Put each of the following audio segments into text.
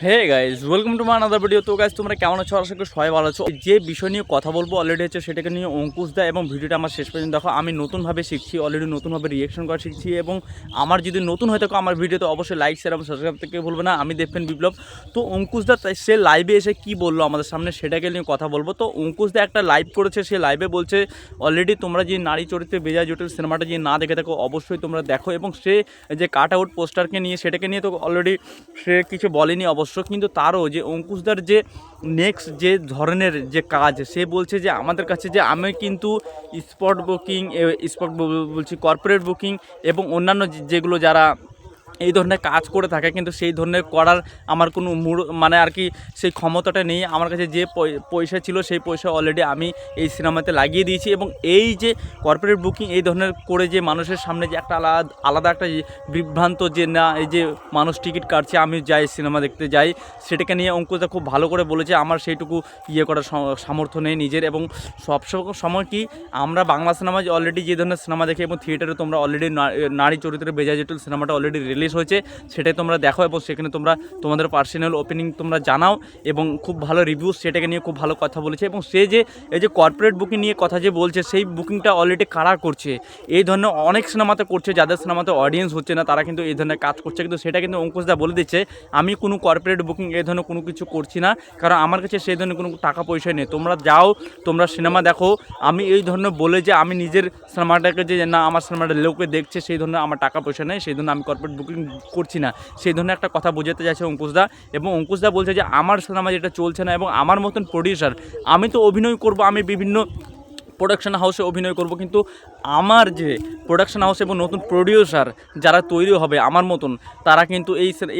Hey guys welcome to my another video. তো guys তোমরা কেমন আছো? আশা করি সবাই ভালো আছো। যে বিষয় নিয়ে কথা বলবো অলরেডি হচ্ছে সেটাকে নিয়ে অঙ্কুশ দা, এবং ভিডিওটা আমার শেষ পর্যন্ত দেখো। আমি নতুনভাবে শিখছি, অলরেডি নতুনভাবে রিয়েকশন করা শিখছি, এবং আমার যদি নতুন হয়ে থাকো আমার ভিডিওতে অবশ্যই লাইক শেয়ার এবং সাবস্ক্রাইব থেকে ভুলবে না। আমি দেখবেন বিপ্লব। তো অঙ্কুশ দা সে লাইভে এসে কি বললো আমাদের সামনে সেটাকে নিয়ে কথা বলবো। তো অঙ্কুশ দা একটা লাইভ করেছে, সে লাইভে বলছে অলরেডি তোমরা যে নারী চরিত্রে বেজায় জটিল সিনেমাটা যে না দেখে থাকো অবশ্যই তোমরা দেখো, এবং সে যে কাট আউট পোস্টারকে নিয়ে সেটাকে নিয়ে তো অলরেডি সে কিছু বলেনি অবশ্য, কিন্তু তারও যে অঙ্কুশদার যে নেক্সট যে ধরনের যে কাজ, সে বলছে যে আমাদের কাছে যে আমি কিন্তু স্পট বলছি কর্পোরেট বুকিং এবং অন্যান্য যেগুলো যারা এই ধরনের কাজ করে থাকে, কিন্তু সেই ধরনের করার আমার কোনো মানে আর কি সেই ক্ষমতাটা নেই। আমার কাছে যে পয়সা ছিল সেই পয়সা অলরেডি আমি এই সিনেমাতে লাগিয়ে দিয়েছি, এবং এই যে কর্পোরেট বুকিং এই ধরনের করে যে মানুষের সামনে যে একটা আলাদা একটা বিভ্রান্ত যে না এই যে মানুষ টিকিট কাটছে আমি যাই সিনেমা দেখতে যাই, সেটাকে নিয়ে অঙ্কুশদা খুব ভালো করে বলেছে আমার সেইটুকু করার সামর্থ্য নেই নিজের। এবং সব সময় কি আমরা বাংলা সিনেমা অলরেডি যে ধরনের সিনেমা দেখি, এবং থিয়েটারে তোমরা অলরেডি নারী চরিত্রে বেজায় জটিল সিনেমাটা অলরেডি রিলিজ হয়েছে, সেটাই তোমরা দেখো এবং সেখানে তোমরা তোমাদের পার্সোনাল ওপিনিয়ন তোমরা জানাও, এবং খুব ভালো রিভিউ সেটাকে নিয়ে খুব ভালো কথা বলেছে। এবং সে যে এই যে কর্পোরেট বুকিং নিয়ে কথা যে বলছে, সেই বুকিংটা অলরেডি কারা করছে, এই ধরনের অনেক সিনেমাতে করছে, যাদের সিনেমাতে অডিয়েন্স হচ্ছে না তারা কিন্তু এই ধরনের কাজ করছে, কিন্তু সেটা কিন্তু অঙ্কুশদা বলে দিচ্ছে আমি কোনো কর্পোরেট বুকিং এই ধরনের কোনো কিছু করছি না, কারণ আমার কাছে সেই ধরনের কোনো টাকা পয়সা নেই। তোমরা যাও, তোমরা সিনেমা দেখো, আমি এই ধরনের বলে যে আমি নিজের সিনেমাটাকে যে না আমার সিনেমাটা লোকে দেখছে সেই ধরনের আমার টাকা পয়সা নেই, সেই ধরনের আমি কর্পোরেট বুকিং করছি না, সেই ধরনের একটা কথা বোঝাতে চাইছে অঙ্কুশদা। এবং অঙ্কুশদা বলছে যে আমার সিনেমা যেটা চলছে না, এবং আমার মতন প্রডিউসার আমি তো অভিনয় করব, আমি বিভিন্ন প্রোডাকশন হাউসে অভিনয় করব, কিন্তু আমার যে প্রোডাকশন হাউস এবং নতুন প্রডিউসার যারা তৈরি হবে আমার মতন, তারা কিন্তু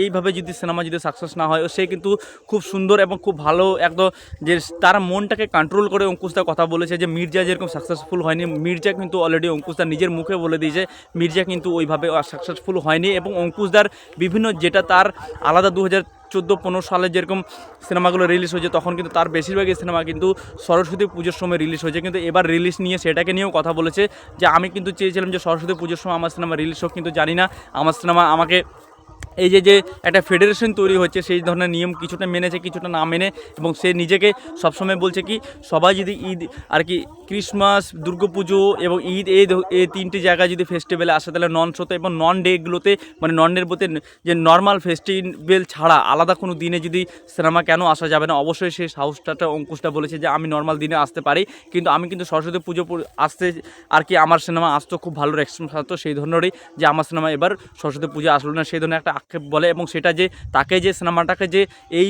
এইভাবে যদি সিনেমা যদি সাকসেস না হয়, সে কিন্তু খুব সুন্দর এবং খুব ভালো একদম যে তারা মনটাকে কন্ট্রোল করে অঙ্কুশদা কথা বলেছে যে মির্জা যেরকম সাকসেসফুল হয়নি, মির্জা কিন্তু অলরেডি অঙ্কুশদা নিজের মুখে বলে দিয়েছে মির্জা কিন্তু ওইভাবে সাকসেসফুল হয়নি। এবং অঙ্কুশদার বিভিন্ন যেটা তার আলাদা 2014-15 সালে যেরকম সিনেমাগুলো রিলিজ হয়েছে, তখন কিন্তু তার বেশিরভাগই সিনেমা কিন্তু সরস্বতী পুজোর সময় রিলিজ হয়েছে, কিন্তু এবার রিলিজ নিয়ে সেটাকে নিয়েও কথা বলেছে যে আমি কিন্তু চেয়েছিলাম যে সরস্বতী পুজোর সময় আমার সিনেমা রিলিজ হোক, কিন্তু জানি না আমার সিনেমা আমাকে এই যে একটা ফেডারেশন তৈরি হচ্ছে সেই ধরনের নিয়ম কিছুটা মেনেছে কিছুটা না মেনে। এবং সে নিজেকে সবসময় বলছে কি সবাই যদি ঈদ আর কি ক্রিসমাস, দুর্গাপুজো এবং ঈদ এই তিনটি জায়গায় যদি ফেস্টিভ্যালে আসে, তাহলে নন শোতে এবং নন ডেগুলোতে মানে নন ডের বলতে যে নর্মাল ফেস্টিভ্যাল ছাড়া আলাদা কোনো দিনে যদি সিনেমা কেন আসা যাবে না। অবশ্যই সেই সাহসটা অঙ্কুশটা বলেছে যে আমি নর্মাল দিনে আসতে পারি, কিন্তু আমি কিন্তু সরস্বতী পুজো আসতে আর কি আমার সিনেমা আসতো, খুব ভালো রেসপন্স আসতো, সেই ধরনেরই যে আমার সিনেমা এবার সরস্বতী পুজো আসলো না, সেই ধরনের একটা আক্ষেপ বলে। এবং সেটা যে তাকে যে সিনেমাটাকে যে এই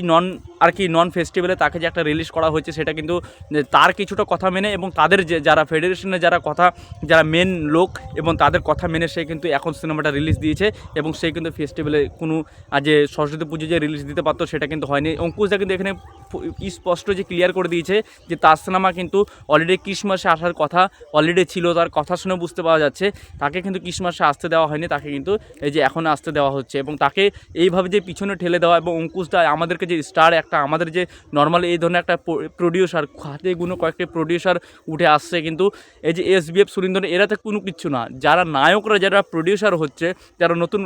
নন ফেস্টিভ্যালে তাকে যে একটা রিলিজ করা হয়েছে, সেটা কিন্তু তার কিছুটা কথা মেনে এবং তাদের যে যারা ফেডারেশনের যারা মেন লোক এবং তাদের কথা মেনে সে কিন্তু এখন সিনেমাটা রিলিজ দিয়েছে। এবং সে কিন্তু ফেস্টিভ্যালে কোনো যে সরস্বতী পুজো যে রিলিজ দিতে পারতো সেটা কিন্তু হয়নি। অঙ্কুশদা কিন্তু এখানে স্পষ্ট যে ক্লিয়ার করে দিয়েছে যে তার সিনেমা কিন্তু অলরেডি ক্রিসমাসে আসার কথা অলরেডি ছিল, তার কথা শুনে বুঝতে পাওয়া যাচ্ছে তাকে কিন্তু ক্রিসমাসে আসতে দেওয়া হয়নি, তাকে কিন্তু এই যে এখন আসতে দেওয়া হচ্ছে। এবং তাকে এইভাবে যে পিছনে ঠেলে দেওয়া, এবং অঙ্কুশদা আমাদেরকে যে স্টার একটা আমাদের যে নর্মালি এই ধরনের একটা প্রডিউসার হাতে গুলো কয়েকটি প্রডিউসার উঠে আসছে, কিন্তু এই যে SBF সুরিন্দর এরা তো কোনো কিছু না, যারা নায়করা যারা প্রডিউসার হচ্ছে, যারা নতুন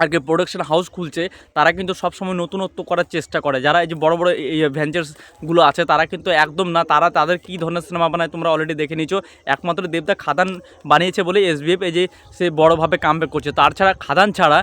আর কি প্রোডাকশন হাউস খুলছে, তারা কিন্তু সবসময় নতুনত্ব করার চেষ্টা করে। যারা এই যে বড় বড় এই ভেঞ্চার্সগুলো আছে তারা কিন্তু একদম না, তাদের কী ধরনের সিনেমা বানায় তোমরা অলরেডি দেখে নিচ্ছ। একমাত্র দেবদা খাদান বানিয়েছে বলে SBF এই যে সে বড়োভাবে কামব্যাক করছে, তার ছাড়া খাদান ছাড়া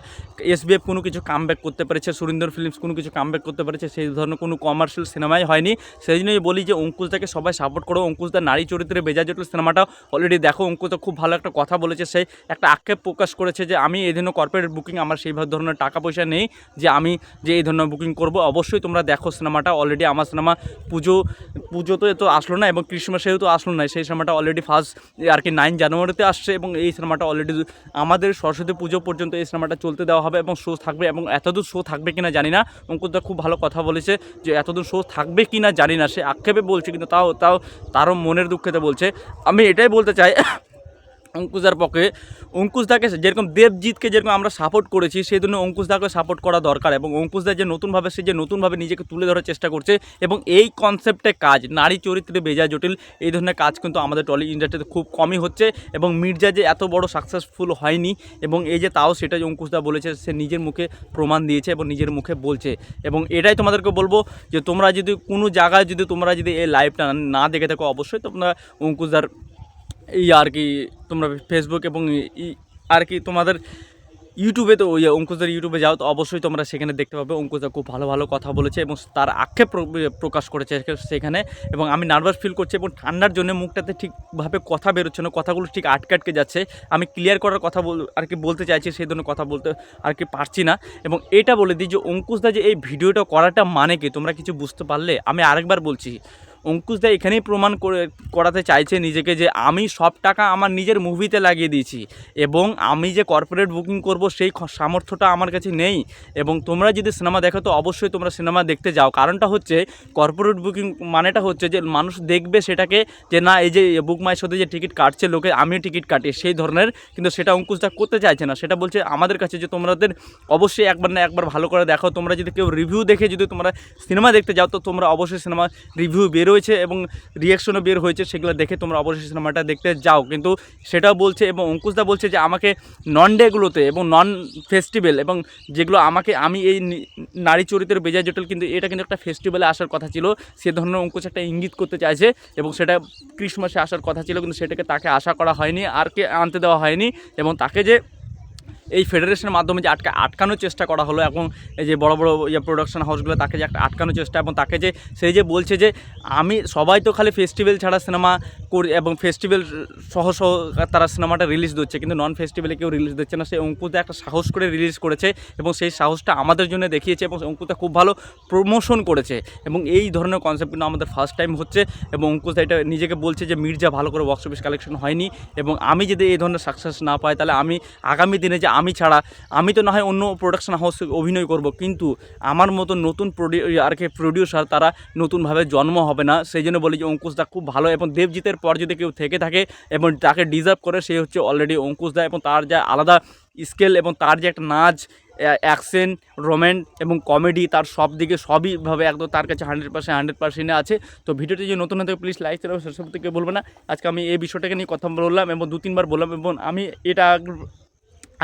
SBF কোনো কিছু কামব্যাক করতে পেরেছে, সুরিন্দর ফিল্মস কোনো কিছু কামব্যাক করতে পেরেছে, সেই ধরনের কোনো কমার্শিয়াল সিনেমাই হয়নি। সেই জন্যই বলি যে অঙ্কুশদাকে সবাই সাপোর্ট করো, অঙ্কুশদার নারী চরিত্রে বেজায় জটিল সিনেমাটা অলরেডি দেখো। অঙ্কুশদা খুব ভালো একটা কথা বলেছে, সেই একটা আক্ষেপ প্রকাশ করেছে যে আমি এই ধরনের কর্পোরেট বুকিং আমার সেই ধরনের টাকা পয়সা নেই যে আমি যে এই ধরনের বুকিং করব। অবশ্যই তোমরা দেখো সিনেমাটা, অলরেডি আমার সিনেমা পুজো তো আসলো না এবং ক্রিসমাসেও তো আসলো না, সেই সিনেমাটা অলরেডি ফার্স্ট আর কি 9 জানুয়ারিতে আসছে, এবং এই সিনেমাটা অলরেডি আমাদের সরস্বতী পুজো পর্যন্ত এই সিনেমাটা চলতে দেওয়া হবে এবং শো থাকবে। এবং এতদূর শো থাকবে কিনা জানি না, অঙ্কুশদা খুব ভালো কথা বলেছে যে এতদূর শো থাকবে কিনা জানি না, সে আক্ষেপে বলছে কিন্তু তাও তারও মনের দুঃখেতে বলছে। আমি এটাই বলতে চাই অঙ্কুশদার পক্ষে অঙ্কুশদাকে যেরকম দেবজিৎকে যেরকম আমরা সাপোর্ট করেছি সেই জন্য অঙ্কুশদাকে সাপোর্ট করা দরকার। এবং অঙ্কুশদা যে নতুনভাবে নিজেকে তুলে ধরার চেষ্টা করছে এবং এই কনসেপ্টে কাজ নারী চরিত্রে বেজায় জটিল এই ধরনের কাজ কিন্তু আমাদের টলি ইন্ডাস্ট্রিতে খুব কমই হচ্ছে। এবং মির্জা যে এত বড় সাকসেসফুল হয়নি এবং এই যে তাও সেটা যে অঙ্কুশদা বলেছে সে নিজের মুখে প্রমাণ দিয়েছে এবং নিজের মুখে বলছে। এবং এটাই তোমাদেরকে বলবো যে তোমরা যদি কোনো জায়গায় তোমরা যদি এই লাইভটা না দেখে থাকো অবশ্যই তোমরা অঙ্কুশদার এই আর কি তোমরা ফেসবুক এবং আর কি তোমাদের ইউটিউবে তো ওই অঙ্কুশদার ইউটিউবে যাও তো অবশ্যই তোমরা সেখানে দেখতে পাবে অঙ্কুশদা খুব ভালো ভালো কথা বলেছে এবং তার আক্ষেপ প্রকাশ করেছে সেখানে। এবং আমি নার্ভাস ফিল করছি এবং ঠান্ডার জন্য মুখটাতে ঠিকভাবে কথা বেরোচ্ছে না, কথাগুলো ঠিক আটকে যাচ্ছে। আমি ক্লিয়ার করার কথা আর কি বলতে চাইছি সেই জন্য কথা বলতে আর কি পারছি না। এবং এটা বলে দিই যে অঙ্কুশদা যে এই ভিডিওটা করাটা মানে কি তোমরা কিছু বুঝতে পারলে? আমি আরেকবার বলছি, অঙ্কুশদা এখানেই প্রমাণ করাতে চাইছে নিজেকে যে আমি সব টাকা আমার নিজের মুভিতে লাগিয়ে দিয়েছি এবং আমি যে কর্পোরেট বুকিং করব সেই সামর্থ্যটা আমার কাছে নেই। এবং তোমরা যদি সিনেমা দেখো তো অবশ্যই তোমরা সিনেমা দেখতে যাও, কারণটা হচ্ছে কর্পোরেট বুকিং মানেটা হচ্ছে যে মানুষ দেখবে সেটাকে যে না এই যে বুক মাই শোতে যে টিকিট কাটছে লোকে আমিও টিকিট কাটি সেই ধরনের, কিন্তু সেটা অঙ্কুশদা করতে চাইছে না। সেটা বলছে আমাদের কাছে যে তোমাদের অবশ্যই একবার না একবার ভালো করে দেখো। তোমরা যদি কেউ রিভিউ দেখে যদি তোমরা সিনেমা দেখতে যাও তো তোমরা অবশ্যই সিনেমা রিভিউ বেরোয়েছে এবং রিয়াকশনও বের হয়েছে, সেগুলো দেখে তোমরা অবশ্যই সিনেমাটা দেখতে যাও। কিন্তু সেটাও বলছে এবং অঙ্কুশদা বলছে যে আমাকে নন ডেগুলোতে এবং নন ফেস্টিভ্যাল এবং যেগুলো আমি এই নারী চরিত্রের বেজায় জটিল কিন্তু এটা কিন্তু একটা ফেস্টিভ্যালে আসার কথা ছিল, সে ধরনের অঙ্কুশ একটা ইঙ্গিত করতে চাইছে এবং সেটা ক্রিসমাসে আসার কথা ছিল কিন্তু সেটাকে তাকে আশা করা হয়নি আর কে আনতে দেওয়া হয়নি। এবং তাকে যে এই ফেডারেশনের মাধ্যমে যে আটকানোর চেষ্টা করা হলো এবং এই যে বড় বড় প্রোডাকশন হাউসগুলো তাকে যে একটা আটকানোর চেষ্টা এবং তাকে যে সেই যে বলছে যে আমি সবাই তো খালি ফেস্টিভ্যাল ছাড়া সিনেমা করি এবং ফেস্টিভ্যাল সহ তারা সিনেমাটা রিলিজ দিচ্ছে কিন্তু নন ফেস্টিভ্যালে কেউ রিলিজ দিচ্ছে না। সেই অঙ্কুশদা একটা সাহস করে রিলিজ করেছে এবং সেই সাহসটা আমাদের জন্য দেখিয়েছে এবং অঙ্কুশদা খুব ভালো প্রমোশন করেছে এবং এই ধরনের কনসেপ্ট কিন্তু আমাদের ফার্স্ট টাইম হচ্ছে। এবং অঙ্কুশদা এটা নিজেকে বলছে যে মির্জা ভালো করে বক্স অফিস কালেকশন হয়নি এবং আমি যদি এই ধরনের সাকসেস না পাই তাহলে আমি আগামী দিনে যে আমি ছাড়া আমি তো না হয় অন্য প্রোডাকশন হাউসে অভিনয় করব কিন্তু আমার মতো নতুন আর কি প্রডিউসার তারা নতুনভাবে জন্ম হবে না। সেই জন্য বলি যে অঙ্কুশদা খুব ভালো এবং দেবজিতের পর যদি কেউ থেকে থাকে এবং তাকে ডিজার্ভ করে সে হচ্ছে অলরেডি অঙ্কুশদা। এবং তার যা আলাদা স্কেল এবং তার যে একটা নাচ অ্যাকশন রোম্যান্স এবং কমেডি তার সব দিকে সবইভাবে একদম তার কাছে 100% আছে। তো ভিডিওটি যে নতুন হতে প্লিজ লাইক দেবে সেসব থেকে বলবে না। আজকে আমি এই বিষয়টাকে নিয়ে কথা বললাম এবং 2-3 বার বললাম এবং আমি এটা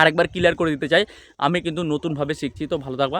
আরেকবার ক্লিয়ার করে দিতে চাই আমি কিন্তু নতুনভাবে শিখছি। তো ভালো থাকবা।